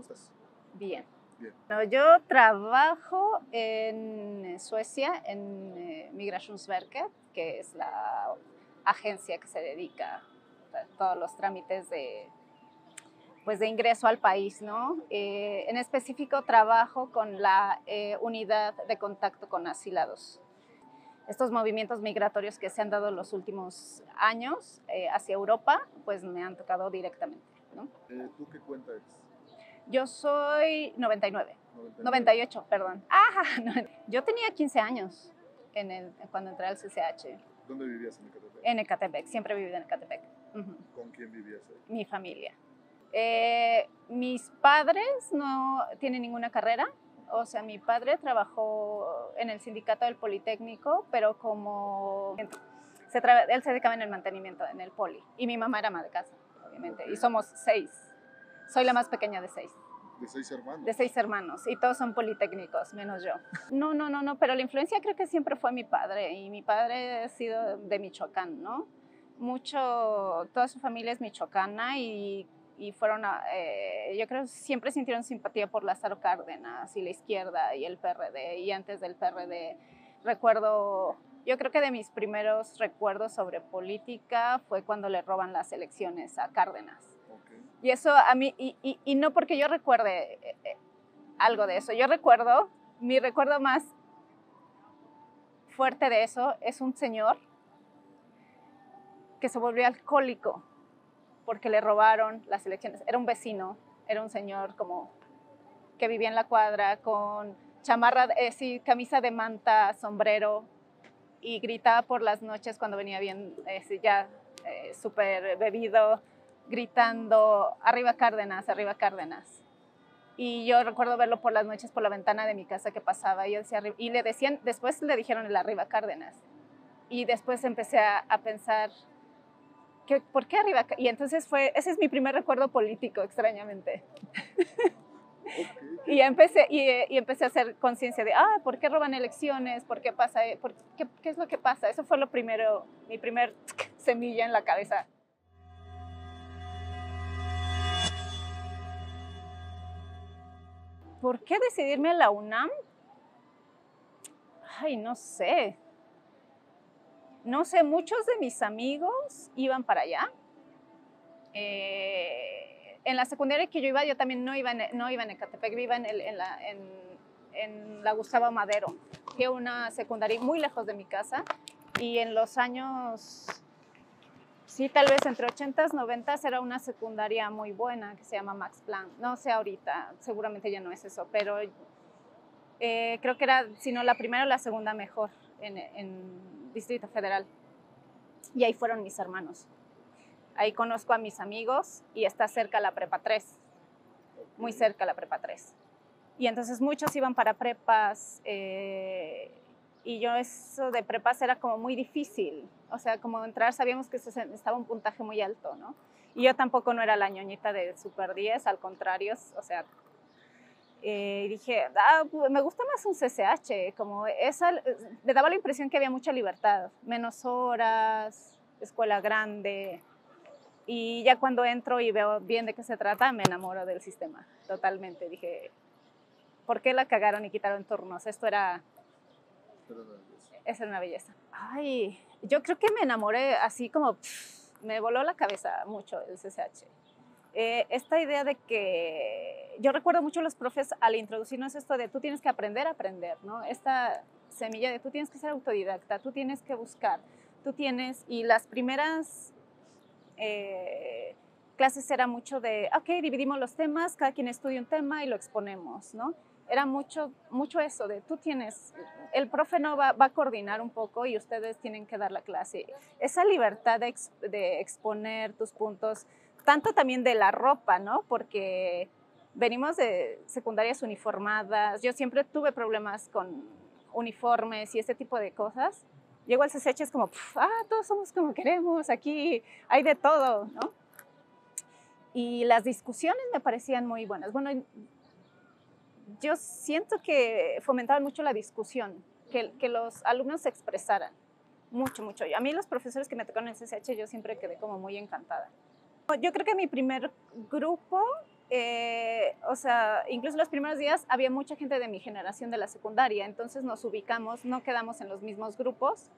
estás? Bien. Bien. No, yo trabajo en Suecia, en Migrationsverket, que es la agencia que se dedica a todos los trámites pues de ingreso al país, ¿no? En específico trabajo con la unidad de contacto con asilados. Estos movimientos migratorios que se han dado los últimos años hacia Europa, pues me han tocado directamente, ¿no? ¿Tú qué cuenta eres? Yo soy 99. 99. 98, perdón. No. Yo tenía 15 años cuando entré al CCH. ¿Dónde vivías en Ecatepec? En Ecatepec, siempre he vivido en Ecatepec. ¿Con quién vivías ahí? Mi familia. Mis padres no tienen ninguna carrera. O sea, mi padre trabajó en el sindicato del Politécnico, pero él se dedicaba en el mantenimiento, en el poli. Y mi mamá era ama de casa, obviamente. Okay. Y somos 6. Soy la más pequeña de 6. ¿De 6 hermanos? De 6 hermanos, y todos son politécnicos, menos yo. No, pero la influencia creo que siempre fue mi padre, y mi padre ha sido de Michoacán, ¿no? Toda su familia es michoacana, y fueron, yo creo, siempre sintieron simpatía por Lázaro Cárdenas, y la izquierda, y el PRD, y antes del PRD, yo creo que de mis primeros recuerdos sobre política fue cuando le roban las elecciones a Cárdenas. Y eso a mí, y no porque yo recuerde algo de eso, mi recuerdo más fuerte de eso es un señor que se volvió alcohólico porque le robaron las elecciones. Era un vecino, era un señor como que vivía en la cuadra con chamarra, camisa de manta, sombrero, y gritaba por las noches cuando venía bien, súper bebido, gritando, arriba Cárdenas, arriba Cárdenas. Y yo recuerdo verlo por las noches por la ventana de mi casa que pasaba, y yo decía, y le decían, después le dijeron el arriba Cárdenas. Y después empecé a pensar, ¿por qué arriba? Y entonces ese es mi primer recuerdo político, extrañamente. Okay. Y empecé a hacer conciencia de, ¿por qué roban elecciones? ¿Por qué pasa? ¿Qué es lo que pasa? Eso fue mi primer semilla en la cabeza. ¿Por qué decidirme a la UNAM? Ay, no sé. No sé, muchos de mis amigos iban para allá. En la secundaria que yo iba, yo también no iba en Ecatepec, iba en la Gustavo Madero, que es una secundaria muy lejos de mi casa. Y en los años, sí, tal vez entre 80s, 90s, era una secundaria muy buena que se llama Max Planck. No sé ahorita, seguramente ya no es eso, pero creo que era, si no la primera o la segunda mejor en Distrito Federal. Y ahí fueron mis hermanos. Ahí conozco a mis amigos y está cerca la Prepa 3, muy cerca la Prepa 3. Y entonces muchos iban para prepas, y yo eso de prepas era como muy difícil. O sea, como entrar, sabíamos que estaba un puntaje muy alto, ¿no? Y yo tampoco no era la ñoñita de Super 10, al contrario, o sea, dije, me gusta más un CCH, como me daba la impresión que había mucha libertad, menos horas, escuela grande. Y ya cuando entro y veo bien de qué se trata, me enamoro del sistema, totalmente. Dije, ¿por qué la cagaron y quitaron turnos? Esa era una belleza. Ay, yo creo que me enamoré así como, me voló la cabeza mucho el CCH. Esta idea de que, yo recuerdo mucho los profes al introducirnos esto de tú tienes que aprender a aprender, ¿no? Esta semilla de tú tienes que ser autodidacta, tú tienes que buscar, y las primeras clases era mucho de, dividimos los temas, cada quien estudia un tema y lo exponemos, ¿no? Era mucho eso de el profe no va a coordinar un poco y ustedes tienen que dar la clase. Esa libertad de exponer tus puntos, tanto también de la ropa, ¿no? Porque venimos de secundarias uniformadas, yo siempre tuve problemas con uniformes y ese tipo de cosas. Llego al CCH, es como, todos somos como queremos, aquí hay de todo, ¿no? Y las discusiones me parecían muy buenas. Bueno, yo siento que fomentaban mucho la discusión, que los alumnos se expresaran, mucho. A mí los profesores que me tocaron en el CCH, yo siempre quedé como muy encantada. Yo creo que mi primer grupo, o sea, incluso los primeros días había mucha gente de mi generación de la secundaria, entonces nos ubicamos, no quedamos en los mismos grupos.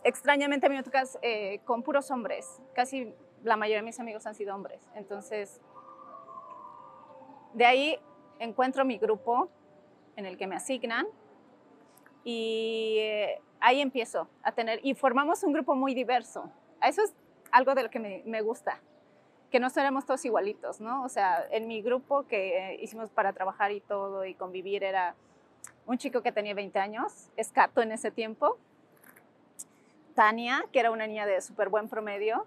Extrañamente a mí me tocas con puros hombres, casi la mayoría de mis amigos han sido hombres, entonces de ahí encuentro mi grupo en el que me asignan y ahí empiezo a tener, y formamos un grupo muy diverso. Eso es algo de lo que me gusta, que no seremos todos igualitos, ¿no? O sea, en mi grupo que hicimos para trabajar y todo y convivir era un chico que tenía 20 años, escato en ese tiempo, Tania, que era una niña de súper buen promedio,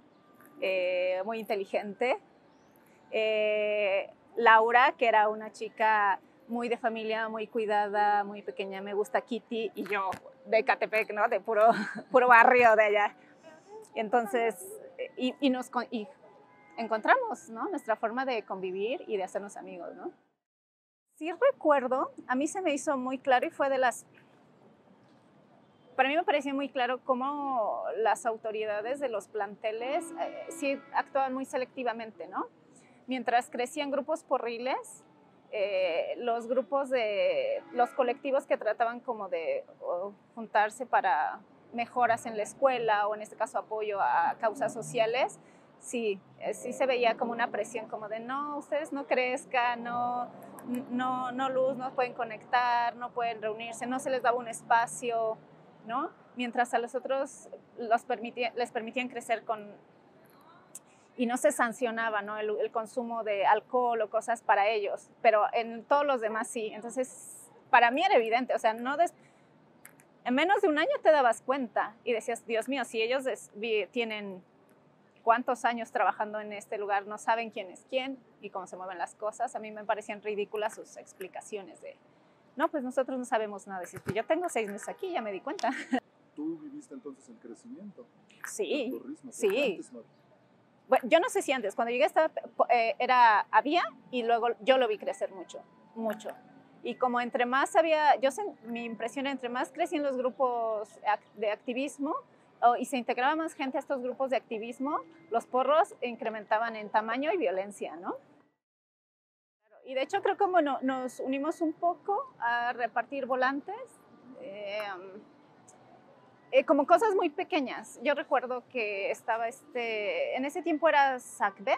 muy inteligente, Laura, que era una chica muy de familia, muy cuidada, muy pequeña, me gusta Kitty, y yo de Ecatepec, ¿no? De puro barrio de allá. Entonces, y encontramos, ¿no? Nuestra forma de convivir y de hacernos amigos, ¿no? Sí recuerdo, a mí se me hizo muy claro y fue de las... Para mí me pareció muy claro cómo las autoridades de los planteles sí actuaban muy selectivamente, ¿no? Mientras crecían grupos porriles, los grupos de los colectivos que trataban como de juntarse para mejoras en la escuela o en este caso apoyo a causas sociales, sí se veía como una presión como de no, ustedes no crezcan, no luz, no pueden conectar, no pueden reunirse, no se les daba un espacio, ¿no? Mientras a los otros les permitían crecer y no se sancionaba, ¿no? El consumo de alcohol o cosas para ellos, pero en todos los demás sí. Entonces, para mí era evidente, o sea, en menos de un año te dabas cuenta y decías, Dios mío, si ellos tienen cuántos años trabajando en este lugar, no saben quién es quién y cómo se mueven las cosas. A mí me parecían ridículas sus explicaciones de, no, pues nosotros no sabemos nada. Decir, yo tengo 6 meses aquí, ya me di cuenta. ¿Tú viviste entonces el crecimiento? Sí, del porrismo? sí. Antes no. Bueno, yo no sé si antes, cuando llegué había y luego yo lo vi crecer mucho, mucho. Y como entre más había, mi impresión entre más crecían los grupos de activismo y se integraba más gente a estos grupos de activismo, los porros incrementaban en tamaño y violencia, ¿no? Y de hecho creo como nos unimos un poco a repartir volantes, como cosas muy pequeñas. Yo recuerdo que estaba en ese tiempo era SACB,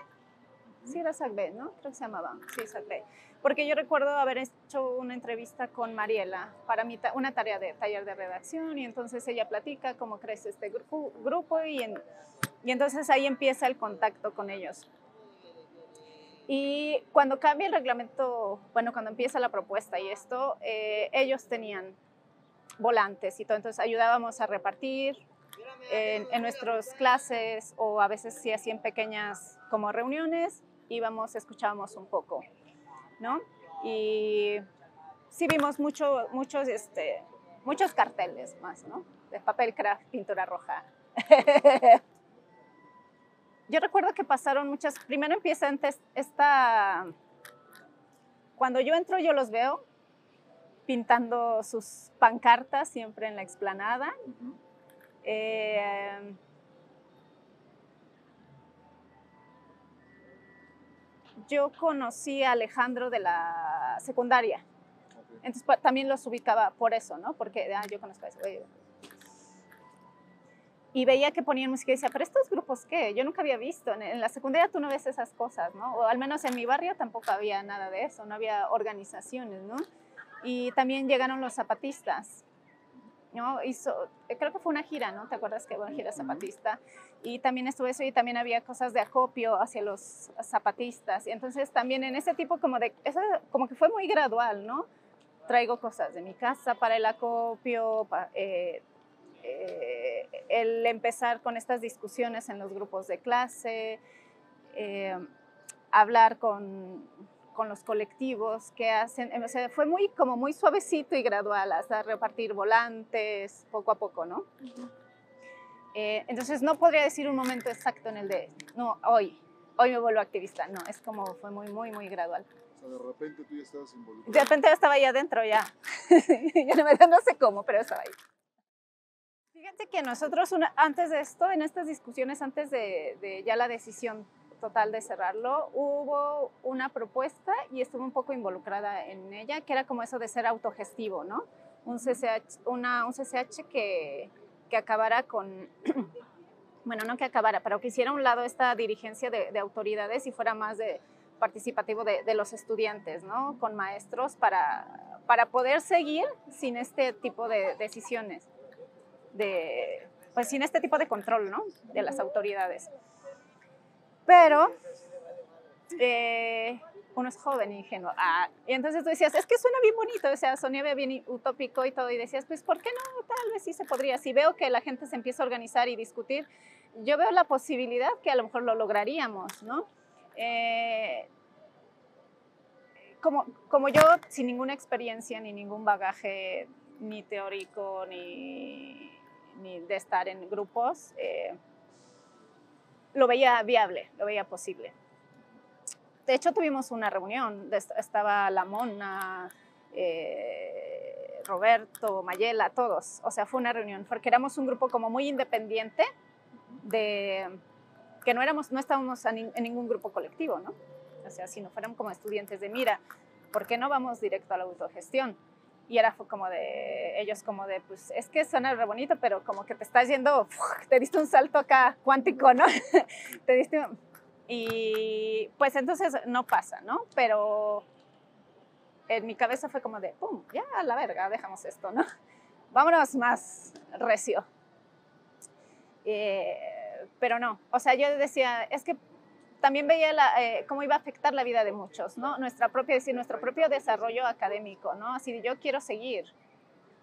sí era SACB, ¿no? Creo que se llamaba, sí, SACB. Porque yo recuerdo haber hecho una entrevista con Mariela para una tarea de taller de redacción y entonces ella platica cómo crece este grupo y entonces ahí empieza el contacto con ellos. Y cuando cambia el reglamento, bueno, cuando empieza la propuesta y esto, ellos tenían volantes y todo, entonces ayudábamos a repartir en nuestras clases o a veces si hacían pequeñas como reuniones, escuchábamos un poco, ¿no? Y sí vimos muchos carteles más, ¿no? De papel craft, pintura roja. Yo recuerdo que pasaron primero empieza antes cuando yo entro yo los veo pintando sus pancartas siempre en la explanada. Yo conocí a Alejandro de la secundaria, entonces también los ubicaba por eso, ¿no? Porque yo conozco a ese güey. Y veía que ponían música y decía, ¿pero estos grupos qué? Yo nunca había visto. En la secundaria tú no ves esas cosas, ¿no? O al menos en mi barrio tampoco había nada de eso, no había organizaciones, ¿no? Y también llegaron los zapatistas, ¿no? Creo que fue una gira, ¿no? ¿Te acuerdas que fue una gira zapatista? Y también estuvo eso y también había cosas de acopio hacia los zapatistas. Y entonces también en ese tipo eso como que fue muy gradual, ¿no? Traigo cosas de mi casa para el acopio, el empezar con estas discusiones en los grupos de clase, hablar con los colectivos que hacen, o sea, fue muy suavecito y gradual, hasta repartir volantes poco a poco, ¿no? Entonces no podría decir un momento exacto en el de, no, hoy me vuelvo activista, no, es como fue muy, muy, muy gradual. O sea, de repente tú ya estabas involucrado. De repente yo estaba ahí adentro ya, no sé cómo, pero estaba ahí. Fíjate que nosotros antes de esto, en estas discusiones, antes de ya la decisión total de cerrarlo, hubo una propuesta y estuve un poco involucrada en ella, que era como eso de ser autogestivo, ¿no? Un CCH que acabara con, bueno, no que acabara, pero que hiciera a un lado esta dirigencia de autoridades y fuera más participativo de los estudiantes, ¿no? Con maestros para poder seguir sin este tipo de decisiones, pues sin este tipo de control, ¿no? De las autoridades. Pero uno es joven e ingenuo. Y entonces tú decías, es que suena bien bonito, o sea, sonaba bien utópico y todo, y decías, pues, ¿por qué no? Tal vez sí se podría. Si veo que la gente se empieza a organizar y discutir, yo veo la posibilidad que a lo mejor lo lograríamos, ¿no? Como yo, sin ninguna experiencia, ni ningún bagaje, ni teórico, ni de estar en grupos, lo veía viable, lo veía posible. De hecho, tuvimos una reunión, estaba La Mona, Roberto, Mayela, todos. O sea, fue una reunión, porque éramos un grupo como muy independiente, que no estábamos en ningún grupo colectivo, ¿no? O sea, si no fueran como estudiantes de, mira, ¿por qué no vamos directo a la autogestión? Y fue como ellos como de, pues es que suena re bonito, pero como que te estás yendo, te diste un salto acá cuántico, ¿no? Te diste, y pues entonces no pasa, ¿no? Pero en mi cabeza fue como de, pum, ya a la verga, dejamos esto, ¿no? Vámonos más recio. Pero no, o sea, yo decía, es que también veía cómo iba a afectar la vida de muchos, ¿no? Nuestro propio desarrollo académico, ¿no? Así, yo quiero seguir.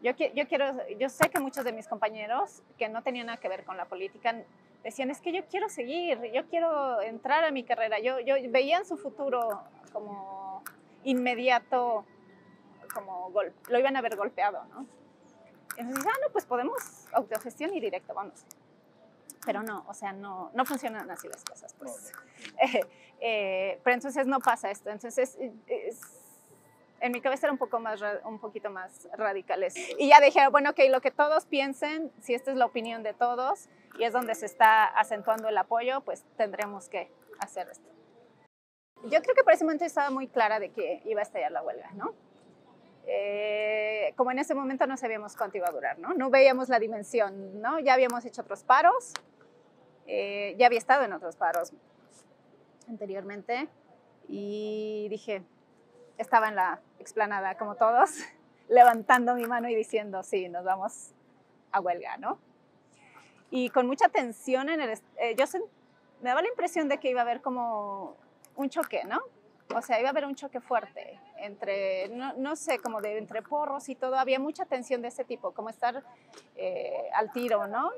Yo sé que muchos de mis compañeros que no tenían nada que ver con la política decían, es que yo quiero seguir, yo quiero entrar a mi carrera. Yo veían su futuro como inmediato, como lo iban a ver golpeado, ¿no? Entonces, no, pues podemos autogestión y directo, vamos. Pero no, o sea, no funcionan así las cosas, pues. Pero entonces no pasa esto. Entonces, en mi cabeza era un poquito más radicales. Y ya dije, bueno, ok, lo que todos piensen, si esta es la opinión de todos y es donde se está acentuando el apoyo, pues tendremos que hacer esto. Yo creo que por ese momento estaba muy clara de que iba a estallar la huelga, ¿no? Como en ese momento no sabíamos cuánto iba a durar, ¿no? No veíamos la dimensión, ¿no? Ya habíamos hecho otros paros, ya había estado en otros paros anteriormente y dije, estaba en la explanada como todos, levantando mi mano y diciendo, sí, nos vamos a huelga, ¿no? Y con mucha tensión me daba la impresión de que iba a haber como un choque, ¿no? O sea, iba a haber un choque fuerte entre, no sé, como entre porros y todo. Había mucha tensión de ese tipo, como estar al tiro, ¿no?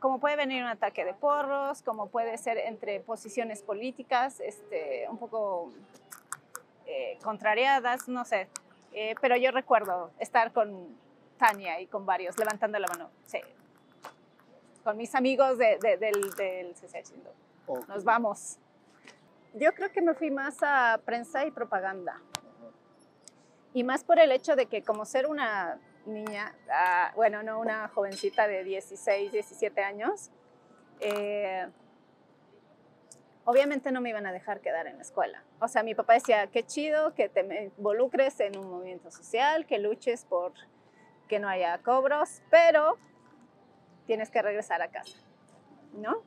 Como puede venir un ataque de porros, como puede ser entre posiciones políticas, un poco contrariadas, no sé. Pero yo recuerdo estar con Tania y con varios, levantando la mano, sí. Con mis amigos del CCH. Okay. Nos vamos. Yo creo que me fui más a prensa y propaganda. Y más por el hecho de que como ser una niña, bueno, no una jovencita de 16, 17 años, obviamente no me iban a dejar quedar en la escuela. O sea, mi papá decía, qué chido que te involucres en un movimiento social, que luches por que no haya cobros, pero tienes que regresar a casa, ¿no?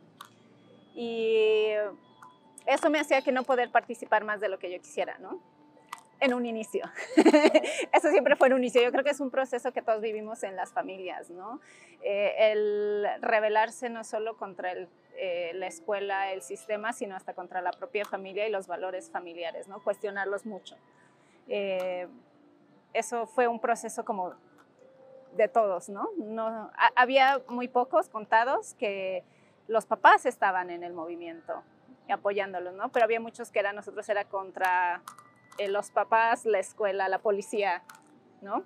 Y eso me hacía que no poder participar más de lo que yo quisiera, ¿no? En un inicio. Eso siempre fue en un inicio. Yo creo que es un proceso que todos vivimos en las familias, ¿no? El rebelarse no solo contra la escuela, el sistema, sino hasta contra la propia familia y los valores familiares, ¿no? Cuestionarlos mucho. Eso fue un proceso como de todos, ¿no? Había muy pocos contados que los papás estaban en el movimiento apoyándolos, ¿no? Pero había muchos que nosotros era contra los papás, la escuela, la policía, ¿no?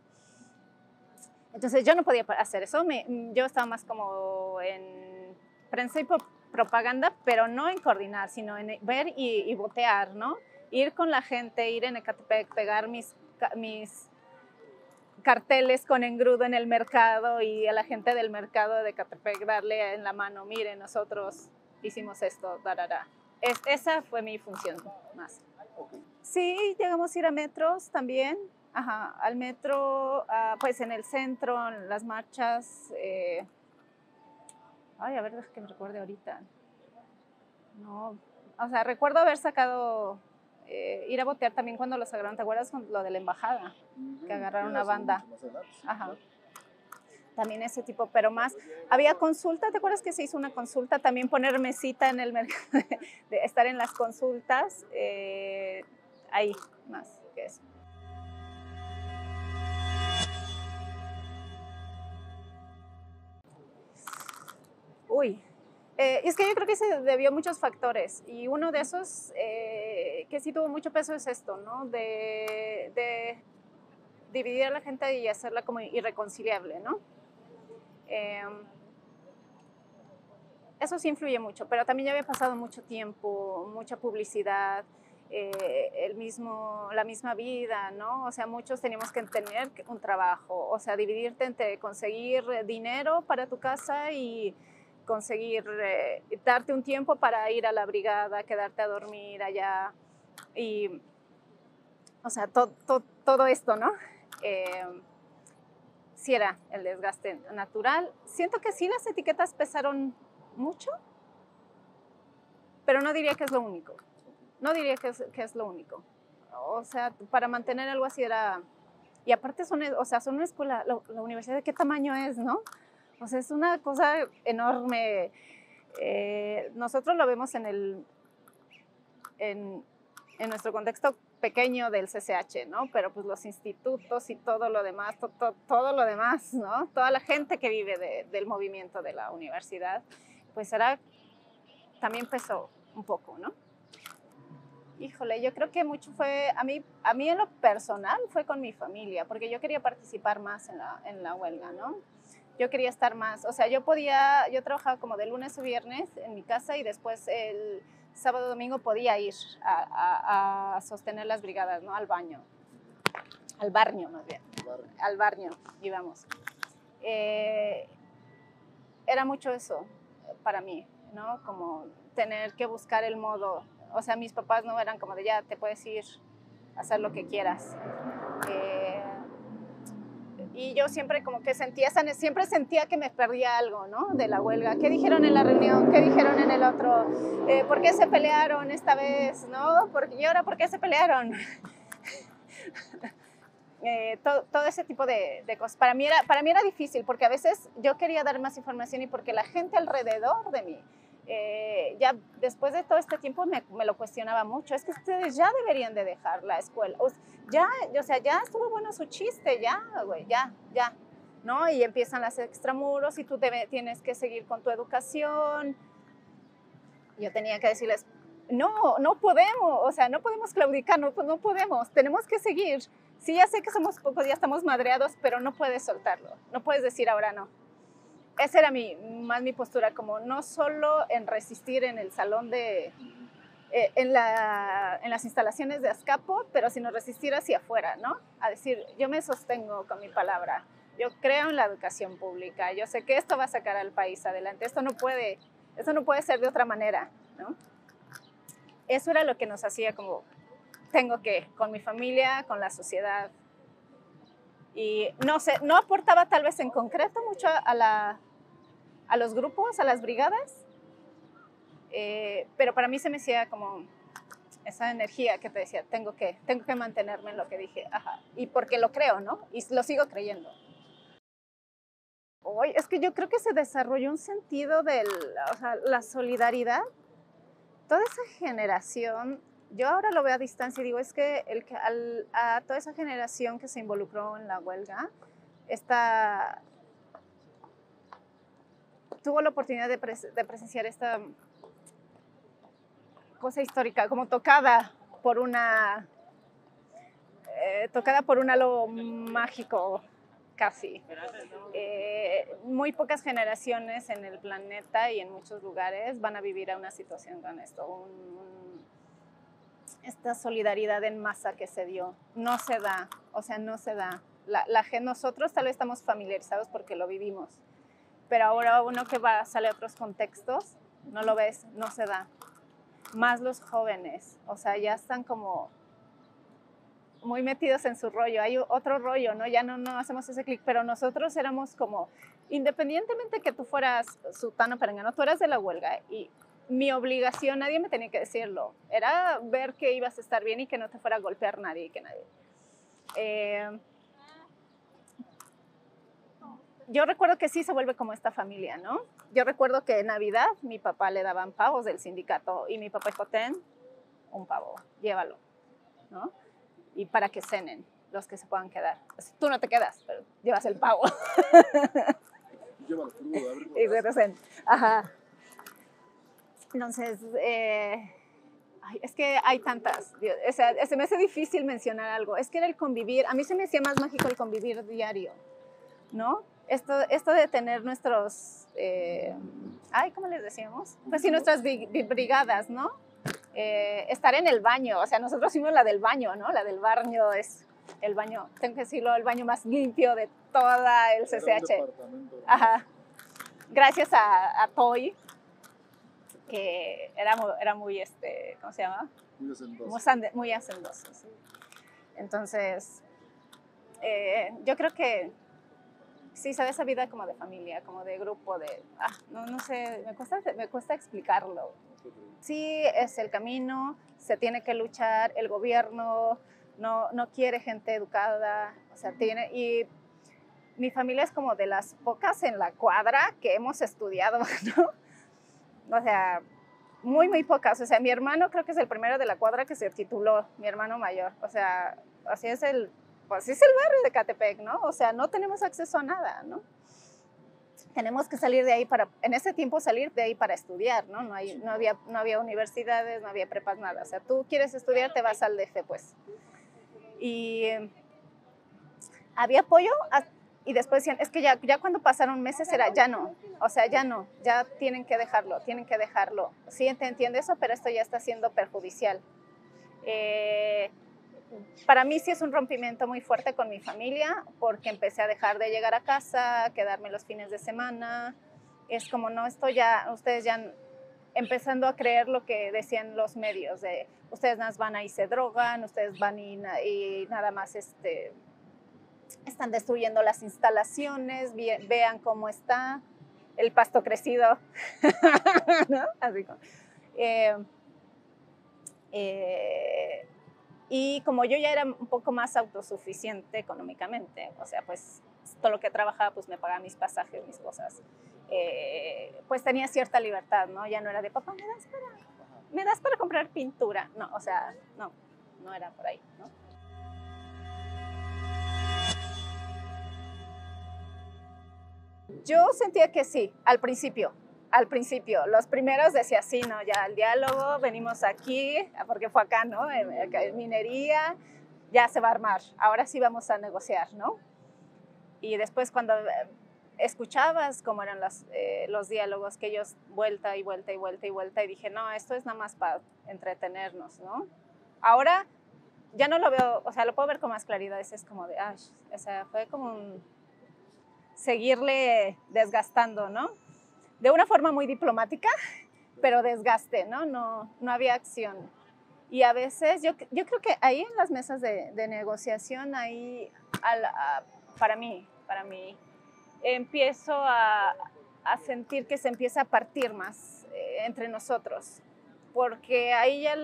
Entonces yo no podía hacer eso. Yo estaba más como en prensa y propaganda, pero no en coordinar, sino en ver y botear, ¿no? Ir con la gente, ir en Ecatepec, pegar mis carteles con engrudo en el mercado y a la gente del mercado de Ecatepec darle en la mano, mire, nosotros hicimos esto, darara. Esa fue mi función más. Okay. Sí, llegamos a ir a metros también, ajá, al metro, pues en el centro, en las marchas. Ay, a ver, que me recuerde ahorita. No, o sea, recuerdo haber sacado, ir a botear también cuando los agarraron, ¿te acuerdas con lo de la embajada? Que agarraron una banda. Ajá. También ese tipo, pero más. Había consulta, ¿te acuerdas que se hizo una consulta? También poner mesita en el mercado, de estar en las consultas, ahí más que eso. Uy, es que yo creo que se debió a muchos factores y uno de esos que sí tuvo mucho peso es esto, ¿no? De dividir a la gente y hacerla como irreconciliable, ¿no? Eso sí influye mucho, pero también ya había pasado mucho tiempo, mucha publicidad, la misma vida, ¿no? O sea, muchos teníamos que tener un trabajo, o sea, dividirte entre conseguir dinero para tu casa y conseguir darte un tiempo para ir a la brigada, quedarte a dormir allá y, o sea, todo esto, ¿no? Sí era el desgaste natural. Siento que sí las etiquetas pesaron mucho, pero no diría que es lo único. No diría que es lo único. O sea, para mantener algo así era... Y aparte son una escuela, la universidad, ¿de qué tamaño es, no? O sea, es una cosa enorme. Nosotros lo vemos en nuestro contexto pequeño del CCH, ¿no? Pero pues los institutos y todo lo demás, todo lo demás, ¿no? Toda la gente que vive del movimiento de la universidad, pues también pesó un poco, ¿no? Híjole, yo creo que mucho fue, a mí en lo personal fue con mi familia, porque yo quería participar más en la huelga, ¿no? Yo quería estar más, o sea, yo trabajaba como de lunes a viernes en mi casa y después el sábado domingo podía ir a sostener las brigadas, ¿no? Al barño más bien, al barño íbamos. Era mucho eso para mí, ¿no? Como tener que buscar el modo, o sea, mis papás no eran como de ya te puedes ir a hacer lo que quieras. Y yo siempre como que siempre sentía que me perdía algo, ¿no? De la huelga. ¿Qué dijeron en la reunión? ¿Qué dijeron en el otro? ¿Por qué se pelearon esta vez? ¿No? ¿Y ahora por qué se pelearon? Todo ese tipo de cosas. Para mí era difícil porque a veces yo quería dar más información y porque la gente alrededor de mí, ya después de todo este tiempo me lo cuestionaba mucho. Es que ustedes ya deberían de dejar la escuela. O sea, ya estuvo bueno su chiste, ya, güey, ya, ¿no? Y empiezan las extramuros y tú tienes que seguir con tu educación. Yo tenía que decirles, no podemos, o sea, no podemos claudicar, no podemos, tenemos que seguir. Sí, ya sé que somos pocos, ya estamos madreados, pero no puedes soltarlo, no puedes decir ahora no. Esa era más mi postura, como no solo en resistir en el salón en las instalaciones de Azcapo, pero sino resistir hacia afuera, ¿no? A decir, yo me sostengo con mi palabra, yo creo en la educación pública, yo sé que esto va a sacar al país adelante, esto no puede ser de otra manera, ¿no? Eso era lo que nos hacía como, con mi familia, con la sociedad. Y no sé, no aportaba tal vez en concreto mucho a los grupos, a las brigadas, pero para mí se me hacía como esa energía que te decía, tengo que mantenerme en lo que dije, ajá, y porque lo creo, ¿no? Y lo sigo creyendo. Hoy es que yo creo que se desarrolló un sentido o sea, la solidaridad. Toda esa generación, yo ahora lo veo a distancia y digo, es que a toda esa generación que se involucró en la huelga, tuvo la oportunidad de presenciar esta cosa histórica, como tocada por un halo mágico, casi. Muy pocas generaciones en el planeta y en muchos lugares van a vivir a una situación con esto. Esta solidaridad en masa que se dio, no se da, o sea, no se da. Nosotros tal vez estamos familiarizados porque lo vivimos, pero ahora uno que sale a otros contextos, no lo ves, no se da. Más los jóvenes, o sea, ya están como muy metidos en su rollo, hay otro rollo, ¿no? Ya no hacemos ese clic, pero nosotros éramos como, independientemente que tú fueras sutano perengano, tú eras de la huelga y mi obligación, nadie me tenía que decirlo, era ver que ibas a estar bien y que no te fuera a golpear nadie, que nadie. Yo recuerdo que sí se vuelve como esta familia, ¿no? Yo recuerdo que en Navidad mi papá le daban pavos del sindicato y mi papá dijo, ten un pavo, llévalo, ¿no? Y para que cenen los que se puedan quedar. Pues, tú no te quedas, pero llevas el pavo. Llévalo crudo, a ver Y se te cen. Ajá. Entonces, es que hay tantas. O sea, se me hace difícil mencionar algo. Es que era el convivir. A mí se me hacía más mágico el convivir diario, ¿no? Esto de tener nuestros, ¿cómo les decíamos? Pues sí, nuestras brigadas, ¿no? Estar en el baño, o sea, nosotros fuimos la del baño, ¿no? La del baño es el baño, tengo que decirlo, el baño más limpio de toda el CCH. Ajá. Gracias a Toy, que era muy, ¿cómo se llama? Muy hacendoso. Sí. Entonces, yo creo que sí, sabe esa vida como de familia, como de grupo, no sé, me cuesta explicarlo. Sí, es el camino, se tiene que luchar, el gobierno no quiere gente educada, o sea, y mi familia es como de las pocas en la cuadra que hemos estudiado, ¿no? O sea, muy, muy pocas. O sea, mi hermano creo que es el primero de la cuadra que se tituló, mi hermano mayor. O sea, así es el barrio de Ecatepec, ¿no? O sea, no tenemos acceso a nada, ¿no? Tenemos que salir de ahí en ese tiempo salir de ahí para estudiar, ¿no? No había universidades, no había prepas, nada. O sea, tú quieres estudiar, te vas al DF, pues. Y había apoyo y después decían, es que ya cuando pasaron meses era, ya no, o sea, ya tienen que dejarlo. Sí, te entiendo eso, pero esto ya está siendo perjudicial. Para mí sí es un rompimiento muy fuerte con mi familia porque empecé a dejar de llegar a casa, quedarme los fines de semana. Es como, no, ustedes ya empezando a creer lo que decían los medios, de ustedes nada más van ahí se drogan, ustedes van y nada más están destruyendo las instalaciones, vean cómo está el pasto crecido, ¿no? Así como... y como yo ya era un poco más autosuficiente económicamente, o sea, pues todo lo que trabajaba, pues me pagaba mis pasajes, mis cosas, pues tenía cierta libertad, ¿no? Ya no era de, papá, ¿me das para comprar pintura? No, o sea, no era por ahí, ¿no? Yo sentía que sí, al principio. Los primeros decía, sí, no, ya el diálogo, venimos aquí, porque fue acá, ¿no? En minería, ya se va a armar, ahora sí vamos a negociar, ¿no? Y después cuando escuchabas cómo eran los diálogos, que ellos vuelta y vuelta, y dije, no, esto es nada más para entretenernos, ¿no? Ahora ya no lo veo, o sea, lo puedo ver con más claridad, es como de, o sea, fue como seguirle desgastando, ¿no? De una forma muy diplomática, pero desgaste, ¿no? No había acción. Y a veces, yo creo que ahí en las mesas de negociación, ahí, para mí, empiezo a sentir que se empieza a partir más entre nosotros, porque ahí ya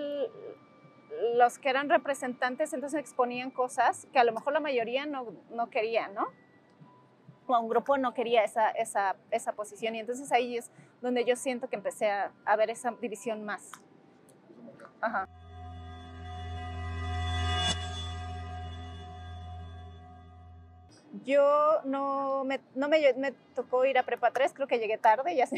los que eran representantes entonces exponían cosas que a lo mejor la mayoría no querían, ¿no? O un grupo no quería esa posición, y entonces ahí es donde yo siento que empecé a ver esa división más. Ajá. Yo me tocó ir a Prepa 3, creo que llegué tarde, ya se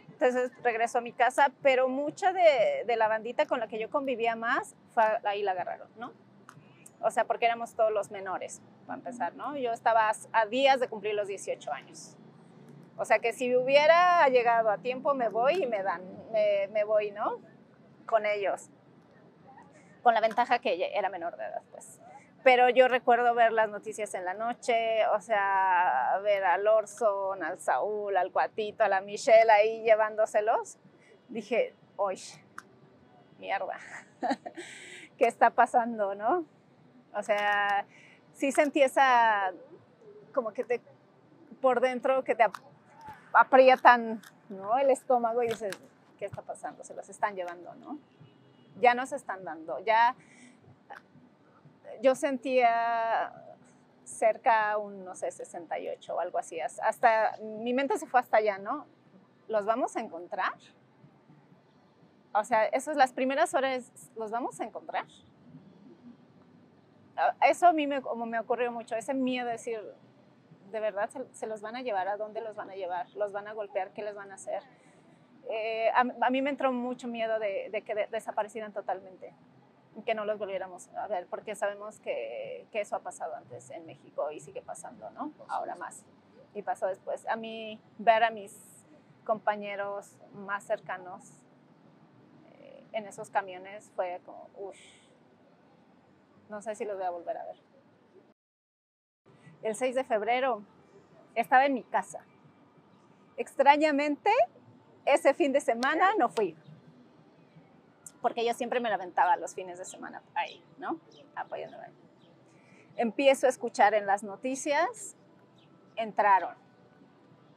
entonces regreso a mi casa, pero mucha de la bandita con la que yo convivía más, ahí la agarraron, ¿no? O sea, porque éramos todos los menores, para empezar, ¿no? Yo estaba a días de cumplir los 18 años. O sea, que si hubiera llegado a tiempo, me voy y me voy, ¿no? Con ellos. Con la ventaja que era menor de edad, pues. Pero yo recuerdo ver las noticias en la noche, o sea, ver al Orson, al Saúl, al Cuatito, a la Michelle ahí llevándoselos. Dije, uy, mierda, ¿qué está pasando, no? O sea, sí sentí esa, como que por dentro que te aprietan, ¿no? El estómago y dices, ¿qué está pasando? Se los están llevando, ¿no? Ya nos están dando, ya yo sentía cerca un, no sé, 68 o algo así, hasta mi mente se fue hasta allá, ¿no? ¿Los vamos a encontrar? O sea, esas las primeras horas, ¿los vamos a encontrar? Eso a mí como me ocurrió mucho, ese miedo de decir, ¿de verdad se los van a llevar? ¿A dónde los van a llevar? ¿Los van a golpear? ¿Qué les van a hacer? A mí me entró mucho miedo de que desaparecieran totalmente, que no los volviéramos a ver, porque sabemos que eso ha pasado antes en México y sigue pasando, ¿no? Ahora más. Y pasó después. A mí, ver a mis compañeros más cercanos en esos camiones fue como, uff, no sé si los voy a volver a ver. El 6 de febrero estaba en mi casa. Extrañamente, ese fin de semana no fui, porque yo siempre me la aventaba los fines de semana ahí, ¿no? Apoyándome. Empiezo a escuchar en las noticias, entraron,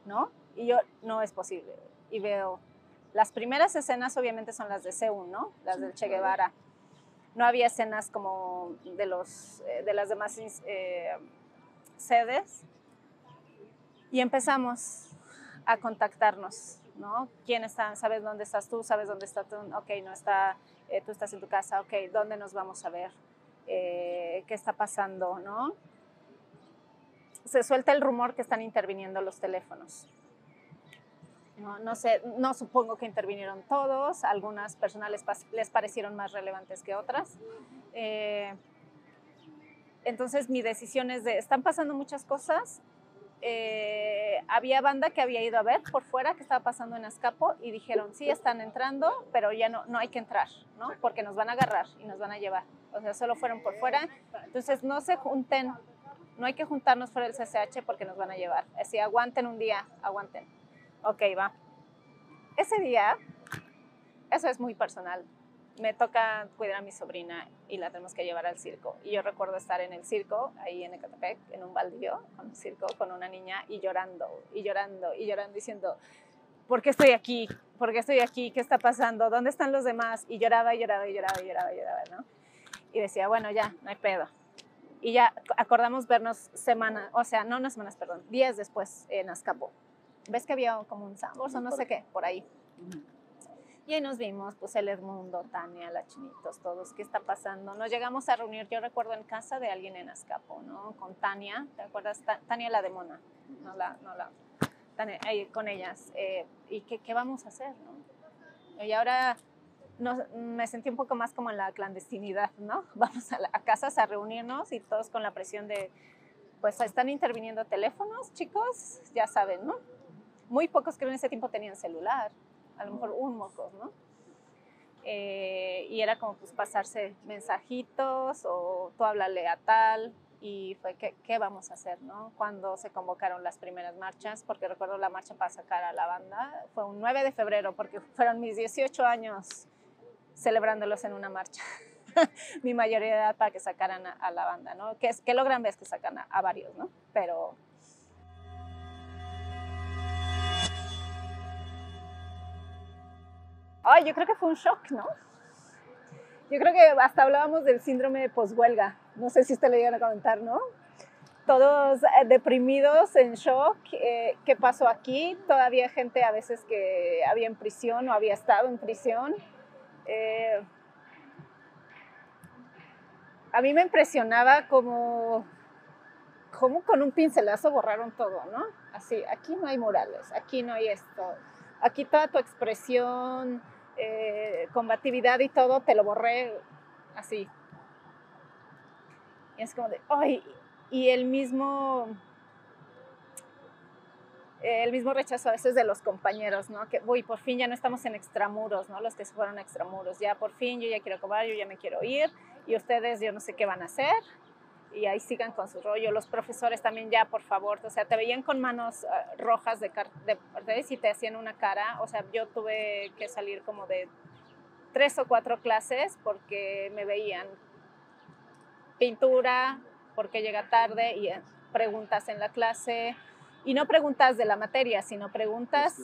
¿no? Y yo, no es posible. Y veo, las primeras escenas obviamente son las de Seúl, ¿no? Las del Che Guevara. No había escenas como de las demás sedes. Y empezamos a contactarnos, ¿no? ¿Quién está? ¿Sabes dónde estás tú? ¿Sabes dónde está tú? Ok, no está, tú estás en tu casa. Ok, ¿dónde nos vamos a ver? ¿Qué está pasando, no? Se suelta el rumor que están interviniendo los teléfonos. No sé, no supongo que intervinieron todos, algunas personas les parecieron más relevantes que otras. Entonces mi decisión es están pasando muchas cosas. Había banda que había ido a ver por fuera qué estaba pasando en Azcapo y dijeron, sí, están entrando, pero ya no hay que entrar, ¿no? Porque nos van a agarrar y nos van a llevar. O sea, solo fueron por fuera. Entonces no se junten, no hay que juntarnos fuera del CCH porque nos van a llevar. Así, aguanten un día, aguanten. Ok, va. Ese día, eso es muy personal, me toca cuidar a mi sobrina y la tenemos que llevar al circo. Y yo recuerdo estar en el circo, ahí en Ecatepec, en un baldío, con un circo, con una niña y llorando, y llorando, y llorando, diciendo, ¿por qué estoy aquí? ¿Por qué estoy aquí? ¿Qué está pasando? ¿Dónde están los demás? Y lloraba, y lloraba, y lloraba, y lloraba, y lloraba, ¿no? Y decía, bueno, ya, no hay pedo. Y ya acordamos vernos días después en Azcapo. ¿Ves que había como un Sambors o no sé qué, por ahí? Y ahí nos vimos, pues el Edmundo, Tania, la Chinitos, todos, ¿qué está pasando? Nos llegamos a reunir, yo recuerdo en casa de alguien en Azcapo, ¿no? Con Tania, ¿te acuerdas? Tania la de Mona, Tania, ahí con ellas. ¿Y qué vamos a hacer, no? Y ahora me sentí un poco más como en la clandestinidad, ¿no? Vamos a casas a reunirnos y todos con la presión de, pues están interviniendo teléfonos, chicos, ya saben, ¿no? Muy pocos creo en ese tiempo tenían celular, a lo mejor un mocos, ¿no? Y era como pues pasarse mensajitos o tú háblale a tal y fue ¿qué vamos a hacer, no? Cuando se convocaron las primeras marchas, porque recuerdo la marcha para sacar a la banda, fue un 9 de febrero porque fueron mis 18 años celebrándolos en una marcha. Mi mayoría de edad para que sacaran a la banda, ¿no? Que logran ver que sacan a varios, ¿no? Pero ay, yo creo que fue un shock, ¿no? Yo creo que hasta hablábamos del síndrome de poshuelga. No sé si usted le llegan a comentar, ¿no? Todos deprimidos, en shock. ¿Qué pasó aquí? Todavía gente a veces que había en prisión o había estado en prisión. A mí me impresionaba cómo con un pincelazo borraron todo, ¿no? Así, aquí no hay murales, aquí no hay esto. Aquí toda tu expresión, combatividad y todo, te lo borré así. Y es como de, ¡ay! Y el mismo rechazo a veces de los compañeros, ¿no? Que, uy, por fin ya no estamos en extramuros, ¿no? Los que se fueron a extramuros, ya por fin yo ya quiero acabar, yo ya me quiero ir, y ustedes yo no sé qué van a hacer. y ahí sigan con su rollo. Los profesores también ya, por favor, o sea, te veían con manos rojas de y te hacían una cara. O sea, yo tuve que salir como de 3 o 4 clases porque me veían pintura, porque llega tarde y preguntas en la clase. Y no preguntas de la materia, sino preguntas,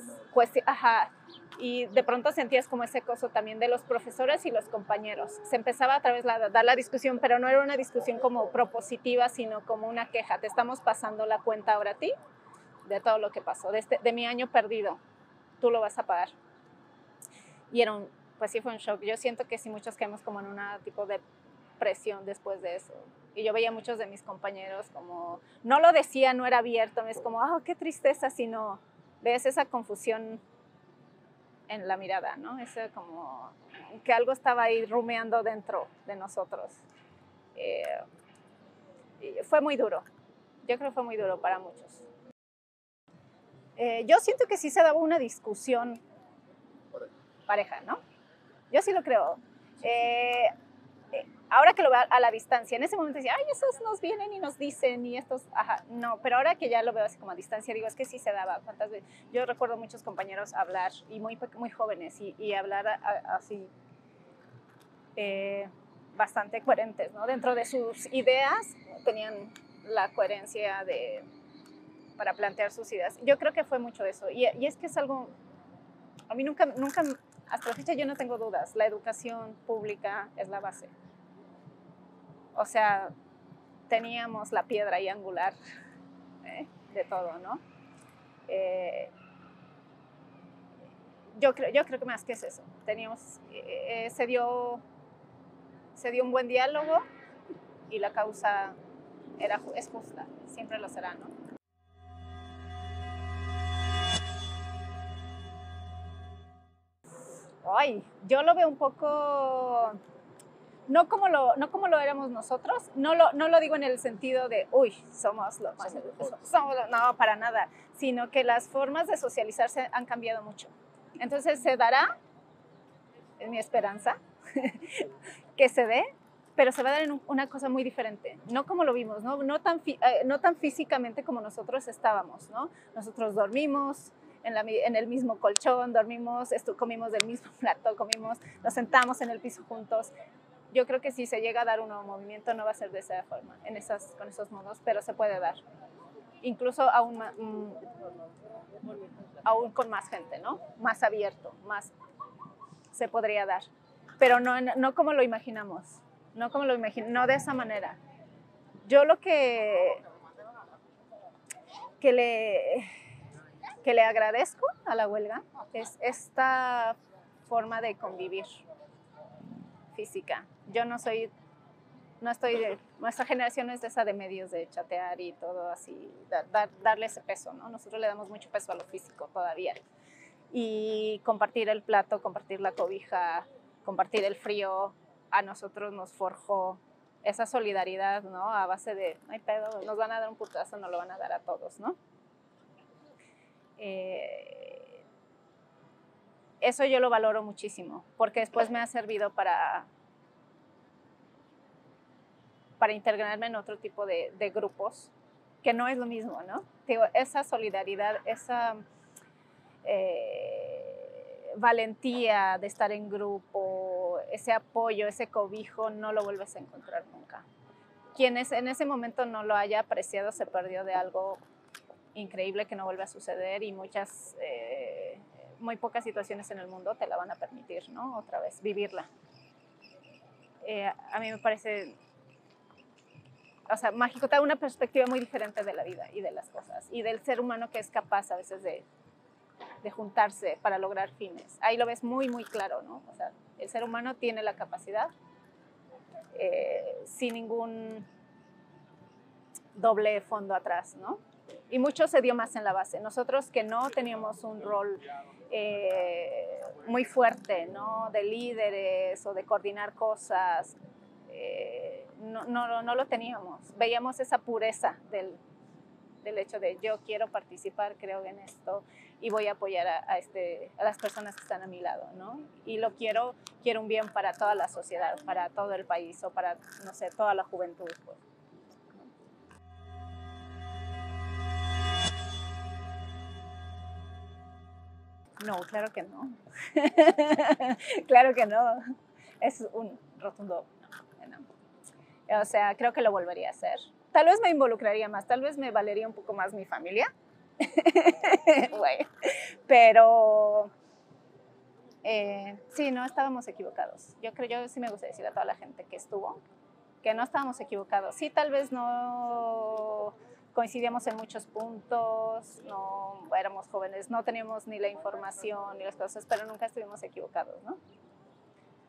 ajá, y de pronto sentías como ese coso también de los profesores y los compañeros. Se empezaba a través de dar la discusión, pero no era una discusión como propositiva, sino como una queja. Te estamos pasando la cuenta ahora a ti de todo lo que pasó, de mi año perdido. Tú lo vas a pagar. Y pues sí fue un shock. Yo siento que sí muchos caemos como en una tipo de presión después de eso. Y yo veía a muchos de mis compañeros como, no lo decía, no era abierto, es como, qué tristeza, sino ves esa confusión en la mirada, ¿no? Ese como que algo estaba ahí rumeando dentro de nosotros. Fue muy duro. Yo creo que fue muy duro para muchos. Yo siento que sí se daba una discusión pareja, ¿no? Yo sí lo creo. Ahora que lo veo a la distancia, en ese momento decía, ay, esos nos vienen y nos dicen y estos, ajá, no, pero ahora que ya lo veo así como a distancia, digo, es que sí se daba. ¿Cuántas veces? Yo recuerdo muchos compañeros hablar, y muy jóvenes, y hablar así, bastante coherentes, ¿no? Dentro de sus ideas tenían la coherencia para plantear sus ideas. Yo creo que fue mucho eso, y es que es algo, a mí nunca, hasta la fecha yo no tengo dudas, la educación pública es la base. O sea, teníamos la piedra y angular de todo, ¿no? Yo creo que más que es eso. Se dio un buen diálogo y la causa es justa, siempre lo será, ¿no? Ay, yo lo veo un poco, no como lo éramos nosotros, no lo digo en el sentido de, uy, somos los más, no, para nada, sino que las formas de socializarse han cambiado mucho. Entonces se dará, es mi esperanza, que se dé, pero se va a dar en una cosa muy diferente, no como lo vimos, no tan físicamente como nosotros estábamos, ¿no? Nosotros dormimos en el mismo colchón, comimos del mismo plato, nos sentamos en el piso juntos. Yo creo que si se llega a dar un nuevo movimiento no va a ser de esa forma, con esos modos, pero se puede dar. Incluso aún con más gente, ¿no? Más abierto, se podría dar. Pero no como lo imaginamos, no de esa manera. Yo lo que le agradezco a la huelga es esta forma de convivir física. Nuestra generación es esa de medios de chatear y todo así, darle ese peso, ¿no? Nosotros le damos mucho peso a lo físico todavía. Y compartir el plato, compartir la cobija, compartir el frío, a nosotros nos forjó esa solidaridad, ¿no? A base de, no hay pedo, nos van a dar un putazo, nos lo van a dar a todos, ¿no? Eso yo lo valoro muchísimo, porque después me ha servido para integrarme en otro tipo de grupos, que no es lo mismo, ¿no? Digo, esa solidaridad, esa valentía de estar en grupo, ese apoyo, ese cobijo, no lo vuelves a encontrar nunca. Quien en ese momento no lo haya apreciado se perdió de algo increíble que no vuelve a suceder, y muy pocas situaciones en el mundo te la van a permitir, ¿no? Otra vez, vivirla. A mí me parece, o sea, mágico, te da una perspectiva muy diferente de la vida y de las cosas, y del ser humano que es capaz a veces de juntarse para lograr fines. Ahí lo ves muy, muy claro, ¿no? O sea, el ser humano tiene la capacidad, sin ningún doble fondo atrás, ¿no? Y mucho se dio más en la base. Nosotros que no teníamos un rol muy fuerte, ¿no? De líderes o de coordinar cosas, no lo teníamos. Veíamos esa pureza del hecho de yo quiero participar, creo en esto y voy a apoyar a las personas que están a mi lado, ¿no? Y quiero un bien para toda la sociedad, para todo el país o para, no sé, toda la juventud, pues. No, claro que no. Claro que no. Es un rotundo no. O sea, creo que lo volvería a hacer. Tal vez me involucraría más, tal vez me valería un poco más mi familia. Bueno, pero sí, no estábamos equivocados. Yo sí me gusta decir a toda la gente que estuvo que no estábamos equivocados. Sí, tal vez no coincidíamos en muchos puntos, no éramos jóvenes, no teníamos ni la información ni las cosas, pero nunca estuvimos equivocados, ¿no?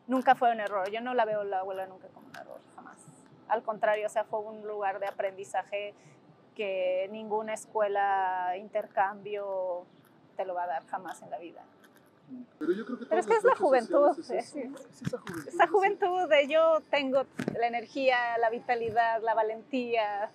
Nunca fue un error. Yo no la veo la huelga nunca como un error, jamás. Al contrario, o sea, fue un lugar de aprendizaje que ninguna escuela, intercambio te lo va a dar jamás en la vida. Pero yo creo que es que es la juventud. Es eso, ¿no? Es esa juventud. Esa juventud de yo tengo la energía, la vitalidad, la valentía,